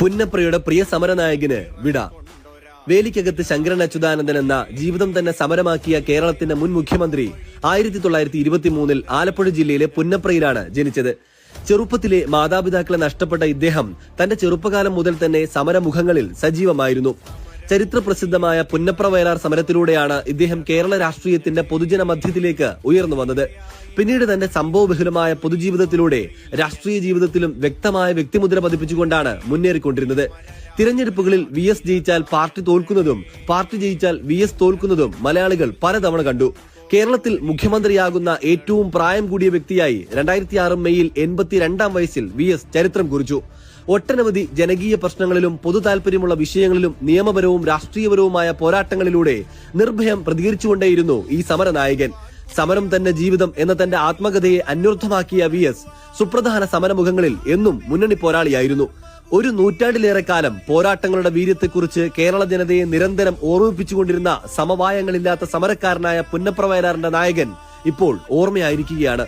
പുന്നപ്രയുടെ പ്രിയ സമരനായകന് വിട. വേലിക്കകത്ത് ശങ്കരൻ അച്യുതാനന്ദൻ എന്ന ജീവിതം തന്നെ സമരമാക്കിയ കേരളത്തിന്റെ മുൻ മുഖ്യമന്ത്രി 1923 ആലപ്പുഴ ജില്ലയിലെ പുന്നപ്രയിലാണ് ജനിച്ചത്. ചെറുപ്പത്തിലെ മാതാപിതാക്കളെ നഷ്ടപ്പെട്ട ഇദ്ദേഹം തന്റെ ചെറുപ്പകാലം മുതൽ തന്നെ സമരമുഖങ്ങളിൽ സജീവമായിരുന്നു. ചരിത്രപ്രസിദ്ധമായ പുന്നപ്ര വയലാർ സമരത്തിലൂടെയാണ് ഇദ്ദേഹം കേരള രാഷ്ട്രീയത്തിന്റെ പൊതുജന മധ്യത്തിലേക്ക് ഉയർന്നു വന്നത്. പിന്നീട് തന്റെ സംഭവബഹുലമായ പൊതുജീവിതത്തിലൂടെ രാഷ്ട്രീയ ജീവിതത്തിലും വ്യക്തമായ വ്യക്തിമുദ്ര പതിപ്പിച്ചുകൊണ്ടാണ് മുന്നേറിക്കൊണ്ടിരുന്നത്. തിരഞ്ഞെടുപ്പുകളിൽ VS ജയിച്ചാൽ പാർട്ടി തോൽക്കുന്നതും പാർട്ടി ജയിച്ചാൽ VS തോൽക്കുന്നതും മലയാളികൾ പലതവണ കണ്ടു. കേരളത്തിൽ മുഖ്യമന്ത്രിയാകുന്ന ഏറ്റവും പ്രായം കൂടിയ വ്യക്തിയായി 2006 മെയ്യിൽ 82 വയസ്സിൽ VS ചരിത്രം കുറിച്ചു. ഒട്ടനവധി ജനകീയ പ്രശ്നങ്ങളിലും പൊതു താൽപര്യമുള്ള വിഷയങ്ങളിലും നിയമപരവും രാഷ്ട്രീയപരവുമായ പോരാട്ടങ്ങളിലൂടെ നിർഭയം പ്രതികരിച്ചുകൊണ്ടേയിരുന്നു ഈ സമരനായകൻ. സമരം തന്നെ ജീവിതം എന്ന തന്റെ ആത്മകഥയെ അന്വർത്ഥമാക്കിയ VS സുപ്രധാന സമരമുഖങ്ങളിൽ എന്നും മുന്നണി പോരാളിയായിരുന്നു. ഒരു നൂറ്റാണ്ടിലേറെ കാലം പോരാട്ടങ്ങളുടെ വീര്യത്തെക്കുറിച്ച് കേരള ജനതയെ നിരന്തരം ഓർമ്മിപ്പിച്ചുകൊണ്ടിരുന്ന സമവായങ്ങളില്ലാത്ത സമരക്കാരനായ പുന്നപ്ര വയലാറിന്റെ നായകൻ ഇപ്പോൾ ഓർമ്മയായിരിക്കുകയാണ്.